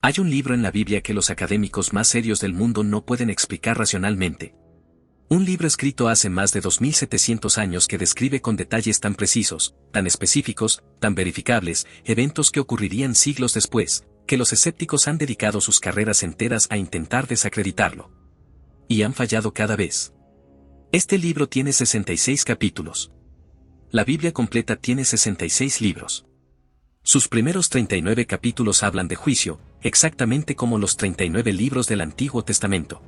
Hay un libro en la Biblia que los académicos más serios del mundo no pueden explicar racionalmente. Un libro escrito hace más de 2700 años que describe con detalles tan precisos, tan específicos, tan verificables, eventos que ocurrirían siglos después, que los escépticos han dedicado sus carreras enteras a intentar desacreditarlo. Y han fallado cada vez. Este libro tiene 66 capítulos. La Biblia completa tiene 66 libros. Sus primeros 39 capítulos hablan de juicio, exactamente como los 39 libros del Antiguo Testamento.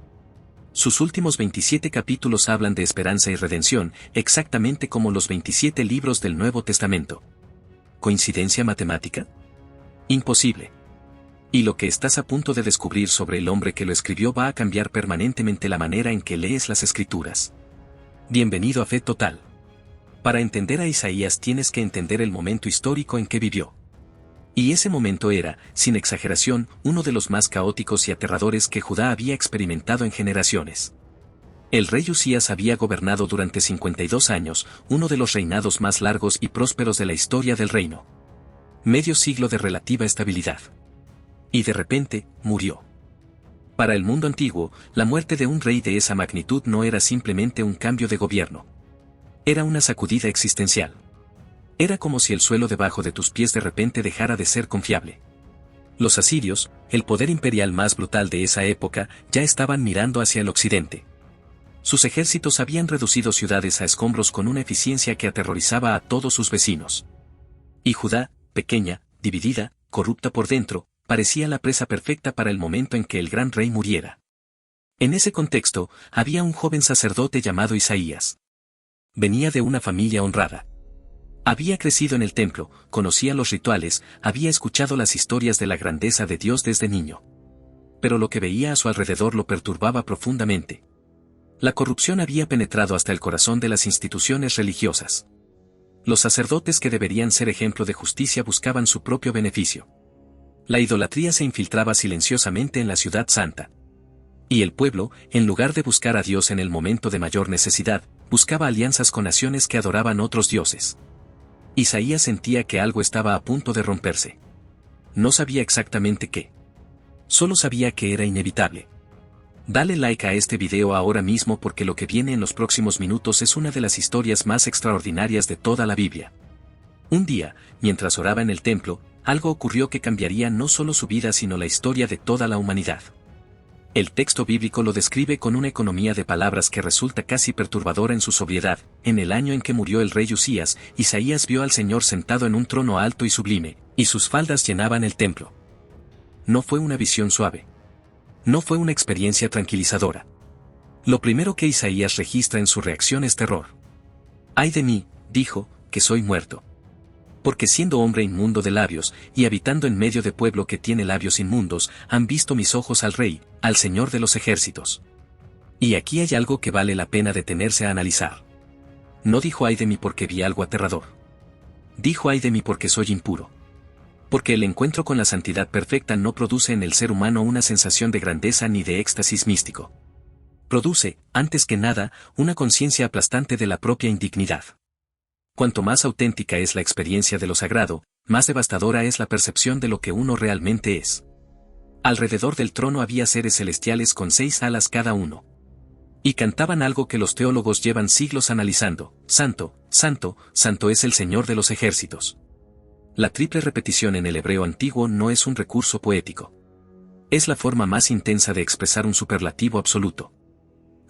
Sus últimos 27 capítulos hablan de esperanza y redención, exactamente como los 27 libros del Nuevo Testamento. ¿Coincidencia matemática? Imposible. Y lo que estás a punto de descubrir sobre el hombre que lo escribió va a cambiar permanentemente la manera en que lees las Escrituras. Bienvenido a Fe Total. Para entender a Isaías tienes que entender el momento histórico en que vivió. Y ese momento era, sin exageración, uno de los más caóticos y aterradores que Judá había experimentado en generaciones. El rey Usías había gobernado durante 52 años, uno de los reinados más largos y prósperos de la historia del reino. Medio siglo de relativa estabilidad. Y de repente, murió. Para el mundo antiguo, la muerte de un rey de esa magnitud no era simplemente un cambio de gobierno. Era una sacudida existencial. Era como si el suelo debajo de tus pies de repente dejara de ser confiable. Los asirios, el poder imperial más brutal de esa época, ya estaban mirando hacia el occidente. Sus ejércitos habían reducido ciudades a escombros con una eficiencia que aterrorizaba a todos sus vecinos. Y Judá, pequeña, dividida, corrupta por dentro, parecía la presa perfecta para el momento en que el gran rey muriera. En ese contexto, había un joven sacerdote llamado Isaías. Venía de una familia honrada. Había crecido en el templo, conocía los rituales, había escuchado las historias de la grandeza de Dios desde niño. Pero lo que veía a su alrededor lo perturbaba profundamente. La corrupción había penetrado hasta el corazón de las instituciones religiosas. Los sacerdotes que deberían ser ejemplo de justicia buscaban su propio beneficio. La idolatría se infiltraba silenciosamente en la ciudad santa. Y el pueblo, en lugar de buscar a Dios en el momento de mayor necesidad, buscaba alianzas con naciones que adoraban otros dioses. Isaías sentía que algo estaba a punto de romperse. No sabía exactamente qué. Solo sabía que era inevitable. Dale like a este video ahora mismo porque lo que viene en los próximos minutos es una de las historias más extraordinarias de toda la Biblia. Un día, mientras oraba en el templo, algo ocurrió que cambiaría no solo su vida sino la historia de toda la humanidad. El texto bíblico lo describe con una economía de palabras que resulta casi perturbadora en su sobriedad. En el año en que murió el rey Usías, Isaías vio al Señor sentado en un trono alto y sublime, y sus faldas llenaban el templo. No fue una visión suave. No fue una experiencia tranquilizadora. Lo primero que Isaías registra en su reacción es terror. «Ay de mí», dijo, «que soy muerto. Porque siendo hombre inmundo de labios, y habitando en medio de pueblo que tiene labios inmundos, han visto mis ojos al Rey, al Señor de los ejércitos». Y aquí hay algo que vale la pena detenerse a analizar. No dijo ay de mí porque vi algo aterrador. Dijo ay de mí porque soy impuro. Porque el encuentro con la santidad perfecta no produce en el ser humano una sensación de grandeza ni de éxtasis místico. Produce, antes que nada, una conciencia aplastante de la propia indignidad. Cuanto más auténtica es la experiencia de lo sagrado, más devastadora es la percepción de lo que uno realmente es. Alrededor del trono había seres celestiales con 6 alas cada uno. Y cantaban algo que los teólogos llevan siglos analizando: «Santo, santo, santo es el Señor de los ejércitos». La triple repetición en el hebreo antiguo no es un recurso poético. Es la forma más intensa de expresar un superlativo absoluto.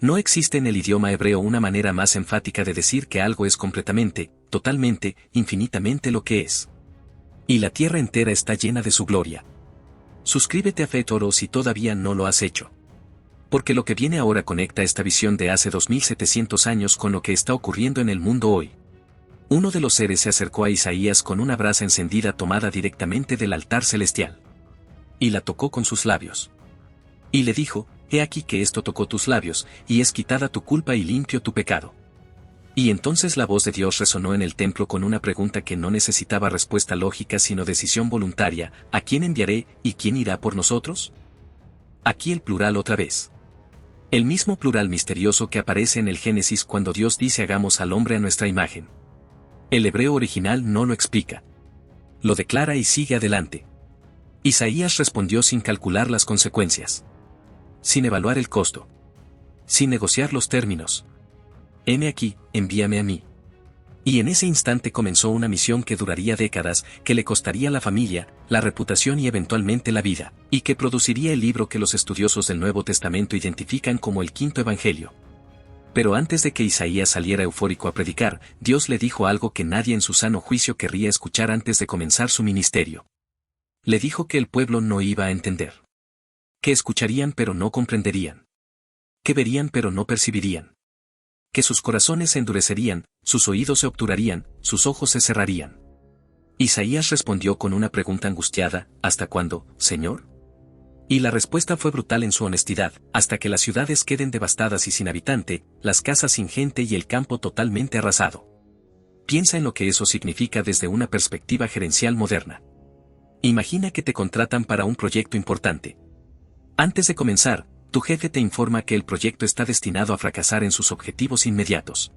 No existe en el idioma hebreo una manera más enfática de decir que algo es completamente, totalmente, infinitamente lo que es. Y la tierra entera está llena de su gloria. Suscríbete a Fe Toro si todavía no lo has hecho. Porque lo que viene ahora conecta esta visión de hace 2700 años con lo que está ocurriendo en el mundo hoy. Uno de los seres se acercó a Isaías con una brasa encendida tomada directamente del altar celestial. Y la tocó con sus labios. Y le dijo: «He aquí que esto tocó tus labios, y es quitada tu culpa y limpio tu pecado». Y entonces la voz de Dios resonó en el templo con una pregunta que no necesitaba respuesta lógica sino decisión voluntaria: ¿a quién enviaré, y quién irá por nosotros? Aquí el plural otra vez. El mismo plural misterioso que aparece en el Génesis cuando Dios dice hagamos al hombre a nuestra imagen. El hebreo original no lo explica. Lo declara y sigue adelante. Isaías respondió sin calcular las consecuencias. Sin evaluar el costo. Sin negociar los términos. Heme aquí, envíame a mí. Y en ese instante comenzó una misión que duraría décadas, que le costaría la familia, la reputación y eventualmente la vida, y que produciría el libro que los estudiosos del Nuevo Testamento identifican como el quinto evangelio. Pero antes de que Isaías saliera eufórico a predicar, Dios le dijo algo que nadie en su sano juicio querría escuchar antes de comenzar su ministerio. Le dijo que el pueblo no iba a entender. Que escucharían pero no comprenderían. Que verían pero no percibirían. Que sus corazones se endurecerían, sus oídos se obturarían, sus ojos se cerrarían. Isaías respondió con una pregunta angustiada: ¿hasta cuándo, Señor? Y la respuesta fue brutal en su honestidad: hasta que las ciudades queden devastadas y sin habitante, las casas sin gente y el campo totalmente arrasado. Piensa en lo que eso significa desde una perspectiva gerencial moderna. Imagina que te contratan para un proyecto importante. Antes de comenzar, tu jefe te informa que el proyecto está destinado a fracasar en sus objetivos inmediatos.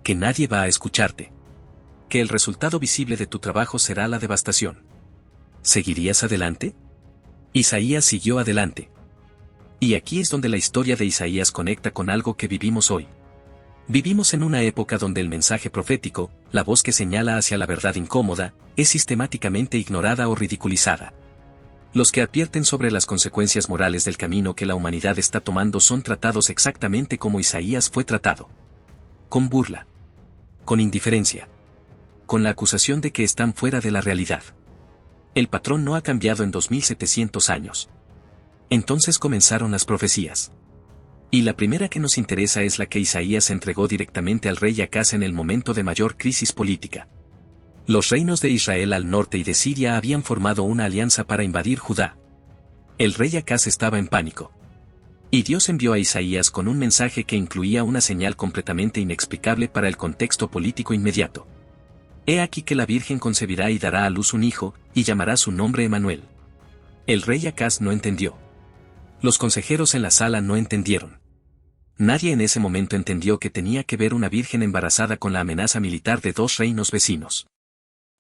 Que nadie va a escucharte. Que el resultado visible de tu trabajo será la devastación. ¿Seguirías adelante? Isaías siguió adelante. Y aquí es donde la historia de Isaías conecta con algo que vivimos hoy. Vivimos en una época donde el mensaje profético, la voz que señala hacia la verdad incómoda, es sistemáticamente ignorada o ridiculizada. Los que advierten sobre las consecuencias morales del camino que la humanidad está tomando son tratados exactamente como Isaías fue tratado. Con burla. Con indiferencia. Con la acusación de que están fuera de la realidad. El patrón no ha cambiado en 2700 años. Entonces comenzaron las profecías. Y la primera que nos interesa es la que Isaías entregó directamente al rey Acaz en el momento de mayor crisis política. Los reinos de Israel al norte y de Siria habían formado una alianza para invadir Judá. El rey Acaz estaba en pánico. Y Dios envió a Isaías con un mensaje que incluía una señal completamente inexplicable para el contexto político inmediato. He aquí que la Virgen concebirá y dará a luz un hijo, y llamará su nombre Emanuel. El rey Acaz no entendió. Los consejeros en la sala no entendieron. Nadie en ese momento entendió que tenía que ver una virgen embarazada con la amenaza militar de dos reinos vecinos.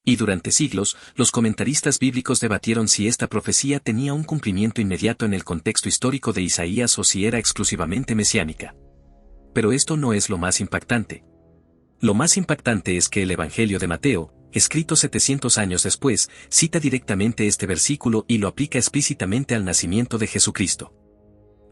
Y durante siglos, los comentaristas bíblicos debatieron si esta profecía tenía un cumplimiento inmediato en el contexto histórico de Isaías o si era exclusivamente mesiánica. Pero esto no es lo más impactante. Lo más impactante es que el Evangelio de Mateo, escrito 700 años después, cita directamente este versículo y lo aplica explícitamente al nacimiento de Jesucristo.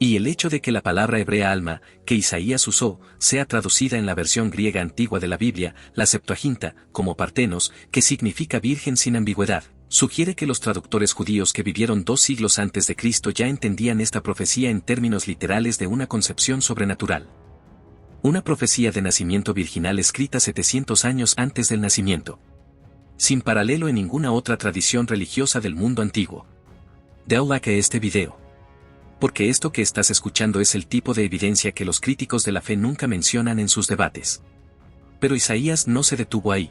Y el hecho de que la palabra hebrea alma, que Isaías usó, sea traducida en la versión griega antigua de la Biblia, la Septuaginta, como partenos, que significa virgen sin ambigüedad, sugiere que los traductores judíos que vivieron 2 siglos antes de Cristo ya entendían esta profecía en términos literales de una concepción sobrenatural. Una profecía de nacimiento virginal escrita 700 años antes del nacimiento. Sin paralelo en ninguna otra tradición religiosa del mundo antiguo. Dale like a este video. Porque esto que estás escuchando es el tipo de evidencia que los críticos de la fe nunca mencionan en sus debates. Pero Isaías no se detuvo ahí.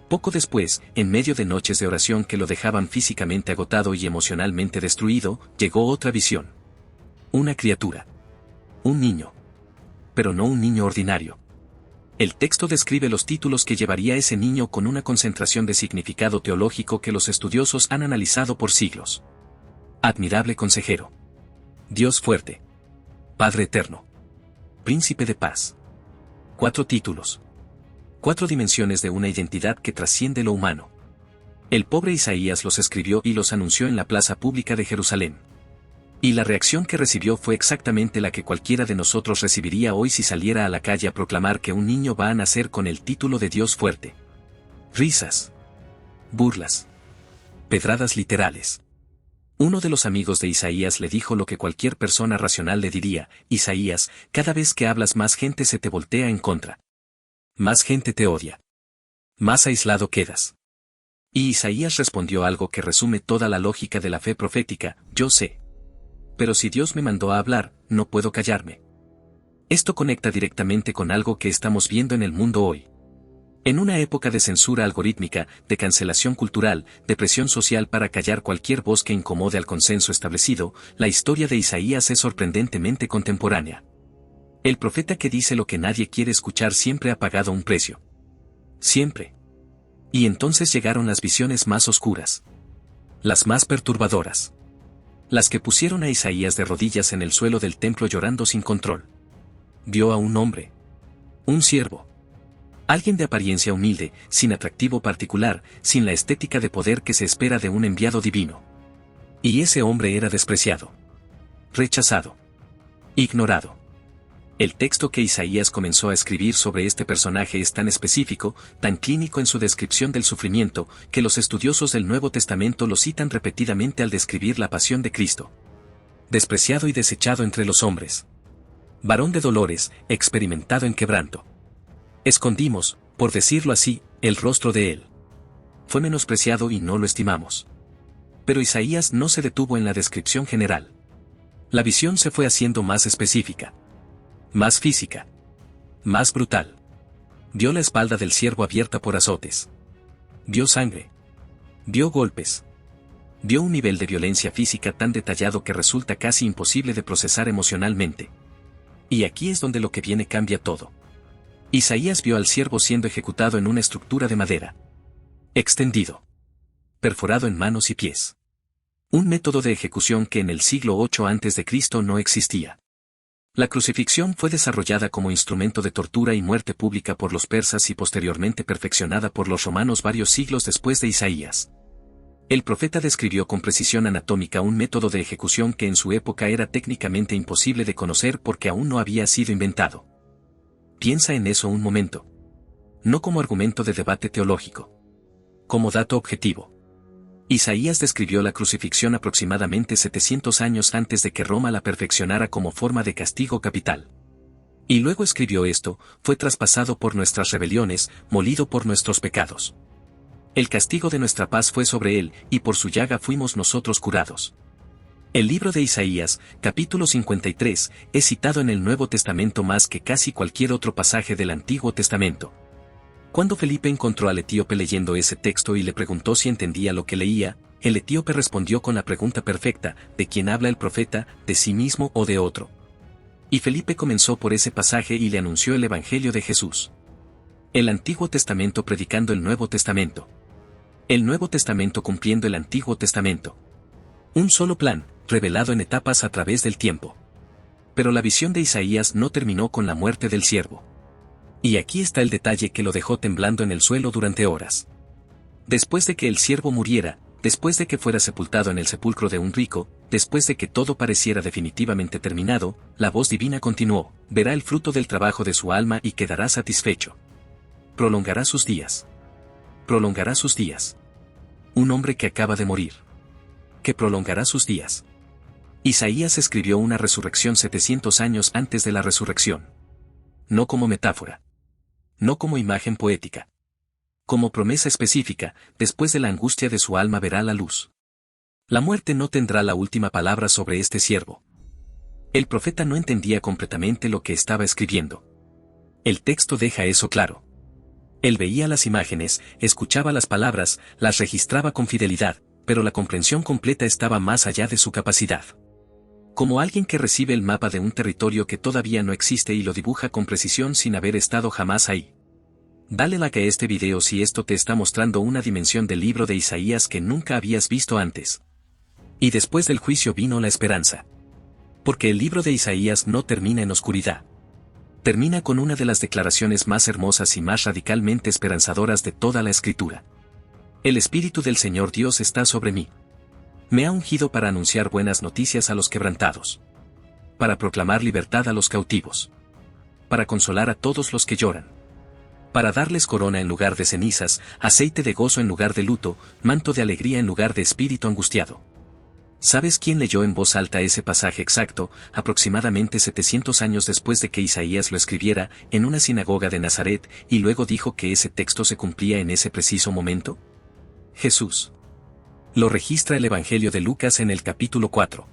Poco después, en medio de noches de oración que lo dejaban físicamente agotado y emocionalmente destruido, llegó otra visión. Una criatura. Un niño. Pero no un niño ordinario. El texto describe los títulos que llevaría ese niño con una concentración de significado teológico que los estudiosos han analizado por siglos. Admirable consejero. Dios fuerte. Padre eterno. Príncipe de paz. 4 títulos. 4 dimensiones de una identidad que trasciende lo humano. El pobre Isaías los escribió y los anunció en la plaza pública de Jerusalén. Y la reacción que recibió fue exactamente la que cualquiera de nosotros recibiría hoy si saliera a la calle a proclamar que un niño va a nacer con el título de Dios fuerte. Risas. Burlas. Pedradas literales. Uno de los amigos de Isaías le dijo lo que cualquier persona racional le diría: Isaías, cada vez que hablas más gente se te voltea en contra. Más gente te odia. Más aislado quedas. Y Isaías respondió algo que resume toda la lógica de la fe profética: yo sé. Pero si Dios me mandó a hablar, no puedo callarme. Esto conecta directamente con algo que estamos viendo en el mundo hoy. En una época de censura algorítmica, de cancelación cultural, de presión social para callar cualquier voz que incomode al consenso establecido, la historia de Isaías es sorprendentemente contemporánea. El profeta que dice lo que nadie quiere escuchar siempre ha pagado un precio. Siempre. Y entonces llegaron las visiones más oscuras. Las más perturbadoras. Las que pusieron a Isaías de rodillas en el suelo del templo llorando sin control. Vio a un hombre. Un siervo. Alguien de apariencia humilde, sin atractivo particular, sin la estética de poder que se espera de un enviado divino. Y ese hombre era despreciado. Rechazado. Ignorado. El texto que Isaías comenzó a escribir sobre este personaje es tan específico, tan clínico en su descripción del sufrimiento, que los estudiosos del Nuevo Testamento lo citan repetidamente al describir la pasión de Cristo. Despreciado y desechado entre los hombres. Varón de dolores, experimentado en quebranto. Escondimos, por decirlo así, el rostro de él. Fue menospreciado y no lo estimamos. Pero Isaías no se detuvo en la descripción general. La visión se fue haciendo más específica. Más física. Más brutal. Vio la espalda del siervo abierta por azotes. Vio sangre. Vio golpes. Vio un nivel de violencia física tan detallado que resulta casi imposible de procesar emocionalmente. Y aquí es donde lo que viene cambia todo. Isaías vio al siervo siendo ejecutado en una estructura de madera. Extendido. Perforado en manos y pies. Un método de ejecución que en el siglo VIII a.C. no existía. La crucifixión fue desarrollada como instrumento de tortura y muerte pública por los persas y posteriormente perfeccionada por los romanos varios siglos después de Isaías. El profeta describió con precisión anatómica un método de ejecución que en su época era técnicamente imposible de conocer porque aún no había sido inventado. Piensa en eso un momento. No como argumento de debate teológico. Como dato objetivo. Isaías describió la crucifixión aproximadamente 700 años antes de que Roma la perfeccionara como forma de castigo capital. Y luego escribió esto: fue traspasado por nuestras rebeliones, molido por nuestros pecados. El castigo de nuestra paz fue sobre él, y por su llaga fuimos nosotros curados. El libro de Isaías, capítulo 53, es citado en el Nuevo Testamento más que casi cualquier otro pasaje del Antiguo Testamento. Cuando Felipe encontró al etíope leyendo ese texto y le preguntó si entendía lo que leía, el etíope respondió con la pregunta perfecta: ¿de quién habla el profeta, de sí mismo o de otro? Y Felipe comenzó por ese pasaje y le anunció el Evangelio de Jesús. El Antiguo Testamento predicando el Nuevo Testamento. El Nuevo Testamento cumpliendo el Antiguo Testamento. Un solo plan, revelado en etapas a través del tiempo. Pero la visión de Isaías no terminó con la muerte del siervo. Y aquí está el detalle que lo dejó temblando en el suelo durante horas. Después de que el siervo muriera, después de que fuera sepultado en el sepulcro de un rico, después de que todo pareciera definitivamente terminado, la voz divina continuó: verá el fruto del trabajo de su alma y quedará satisfecho. Prolongará sus días. Prolongará sus días. Un hombre que acaba de morir. Que prolongará sus días. Isaías escribió una resurrección 700 años antes de la resurrección. No como metáfora. No como imagen poética. Como promesa específica: después de la angustia de su alma verá la luz. La muerte no tendrá la última palabra sobre este siervo. El profeta no entendía completamente lo que estaba escribiendo. El texto deja eso claro. Él veía las imágenes, escuchaba las palabras, las registraba con fidelidad, pero la comprensión completa estaba más allá de su capacidad. Como alguien que recibe el mapa de un territorio que todavía no existe y lo dibuja con precisión sin haber estado jamás ahí. Dale like a este video si esto te está mostrando una dimensión del libro de Isaías que nunca habías visto antes. Y después del juicio vino la esperanza. Porque el libro de Isaías no termina en oscuridad. Termina con una de las declaraciones más hermosas y más radicalmente esperanzadoras de toda la Escritura. El Espíritu del Señor Dios está sobre mí. Me ha ungido para anunciar buenas noticias a los quebrantados. Para proclamar libertad a los cautivos. Para consolar a todos los que lloran. Para darles corona en lugar de cenizas, aceite de gozo en lugar de luto, manto de alegría en lugar de espíritu angustiado. ¿Sabes quién leyó en voz alta ese pasaje exacto, aproximadamente 700 años después de que Isaías lo escribiera, en una sinagoga de Nazaret, y luego dijo que ese texto se cumplía en ese preciso momento? Jesús. Lo registra el Evangelio de Lucas en el capítulo 4.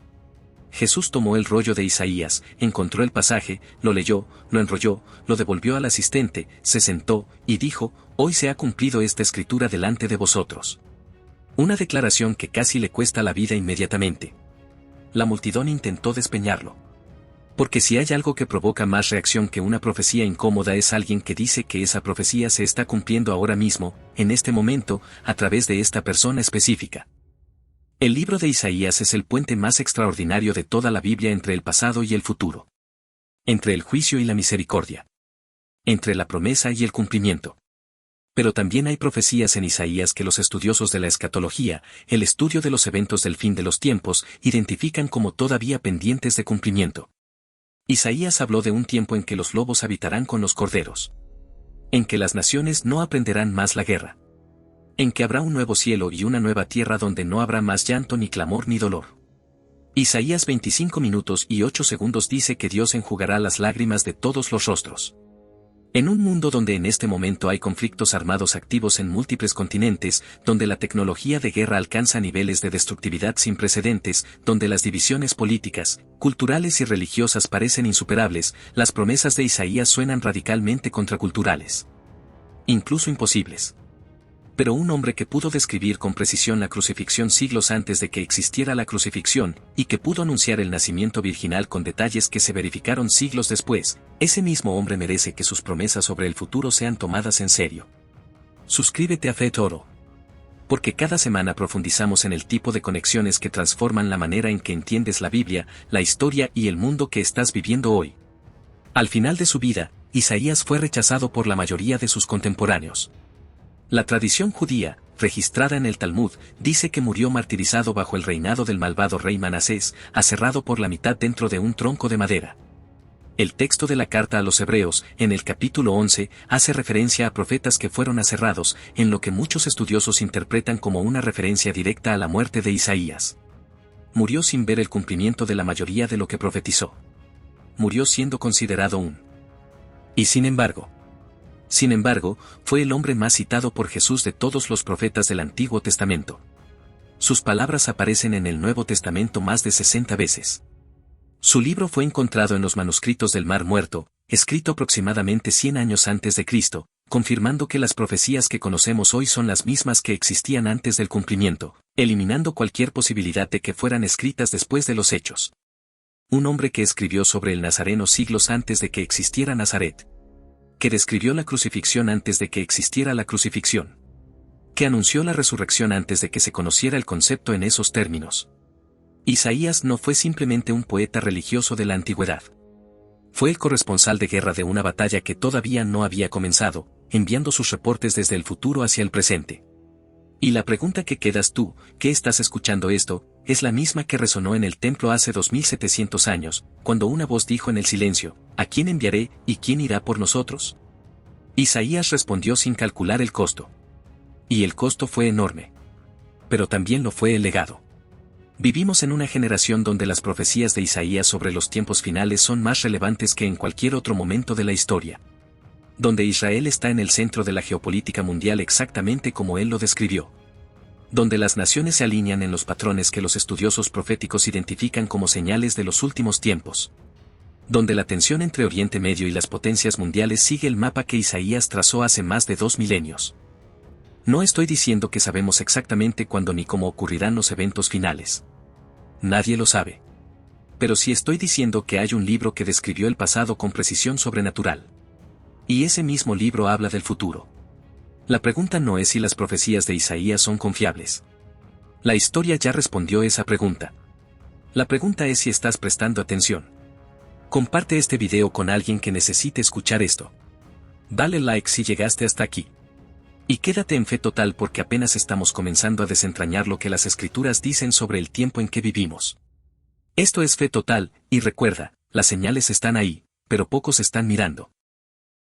Jesús tomó el rollo de Isaías, encontró el pasaje, lo leyó, lo enrolló, lo devolvió al asistente, se sentó, y dijo: hoy se ha cumplido esta escritura delante de vosotros. Una declaración que casi le cuesta la vida inmediatamente. La multitud intentó despeñarlo. Porque si hay algo que provoca más reacción que una profecía incómoda es alguien que dice que esa profecía se está cumpliendo ahora mismo, en este momento, a través de esta persona específica. El libro de Isaías es el puente más extraordinario de toda la Biblia entre el pasado y el futuro. Entre el juicio y la misericordia. Entre la promesa y el cumplimiento. Pero también hay profecías en Isaías que los estudiosos de la escatología, el estudio de los eventos del fin de los tiempos, identifican como todavía pendientes de cumplimiento. Isaías habló de un tiempo en que los lobos habitarán con los corderos. En que las naciones no aprenderán más la guerra. En que habrá un nuevo cielo y una nueva tierra donde no habrá más llanto ni clamor ni dolor. Isaías 25 minutos y 8 segundos dice que Dios enjugará las lágrimas de todos los rostros. En un mundo donde en este momento hay conflictos armados activos en múltiples continentes, donde la tecnología de guerra alcanza niveles de destructividad sin precedentes, donde las divisiones políticas, culturales y religiosas parecen insuperables, las promesas de Isaías suenan radicalmente contraculturales. Incluso imposibles. Pero un hombre que pudo describir con precisión la crucifixión siglos antes de que existiera la crucifixión, y que pudo anunciar el nacimiento virginal con detalles que se verificaron siglos después, ese mismo hombre merece que sus promesas sobre el futuro sean tomadas en serio. Suscríbete a Fe Toro. Porque cada semana profundizamos en el tipo de conexiones que transforman la manera en que entiendes la Biblia, la historia y el mundo que estás viviendo hoy. Al final de su vida, Isaías fue rechazado por la mayoría de sus contemporáneos. La tradición judía, registrada en el Talmud, dice que murió martirizado bajo el reinado del malvado rey Manasés, aserrado por la mitad dentro de un tronco de madera. El texto de la carta a los Hebreos, en el capítulo 11, hace referencia a profetas que fueron aserrados, en lo que muchos estudiosos interpretan como una referencia directa a la muerte de Isaías. Murió sin ver el cumplimiento de la mayoría de lo que profetizó. Murió siendo considerado un. Y sin embargo, fue el hombre más citado por Jesús de todos los profetas del Antiguo Testamento. Sus palabras aparecen en el Nuevo Testamento más de 60 veces. Su libro fue encontrado en los manuscritos del Mar Muerto, escrito aproximadamente 100 años antes de Cristo, confirmando que las profecías que conocemos hoy son las mismas que existían antes del cumplimiento, eliminando cualquier posibilidad de que fueran escritas después de los hechos. Un hombre que escribió sobre el Nazareno siglos antes de que existiera Nazaret. Que describió la crucifixión antes de que existiera la crucifixión. Que anunció la resurrección antes de que se conociera el concepto en esos términos. Isaías no fue simplemente un poeta religioso de la antigüedad. Fue el corresponsal de guerra de una batalla que todavía no había comenzado, enviando sus reportes desde el futuro hacia el presente. Y la pregunta que quedas tú, que estás escuchando esto, es la misma que resonó en el templo hace 2700 años, cuando una voz dijo en el silencio, ¿a quién enviaré y quién irá por nosotros? Isaías respondió sin calcular el costo. Y el costo fue enorme. Pero también lo fue el legado. Vivimos en una generación donde las profecías de Isaías sobre los tiempos finales son más relevantes que en cualquier otro momento de la historia. Donde Israel está en el centro de la geopolítica mundial exactamente como él lo describió. Donde las naciones se alinean en los patrones que los estudiosos proféticos identifican como señales de los últimos tiempos. Donde la tensión entre Oriente Medio y las potencias mundiales sigue el mapa que Isaías trazó hace más de 2 milenios. No estoy diciendo que sabemos exactamente cuándo ni cómo ocurrirán los eventos finales. Nadie lo sabe. Pero sí estoy diciendo que hay un libro que describió el pasado con precisión sobrenatural. Y ese mismo libro habla del futuro. La pregunta no es si las profecías de Isaías son confiables. La historia ya respondió esa pregunta. La pregunta es si estás prestando atención. Comparte este video con alguien que necesite escuchar esto. Dale like si llegaste hasta aquí. Y quédate en Fe Total porque apenas estamos comenzando a desentrañar lo que las escrituras dicen sobre el tiempo en que vivimos. Esto es Fe Total, y recuerda, las señales están ahí, pero pocos están mirando.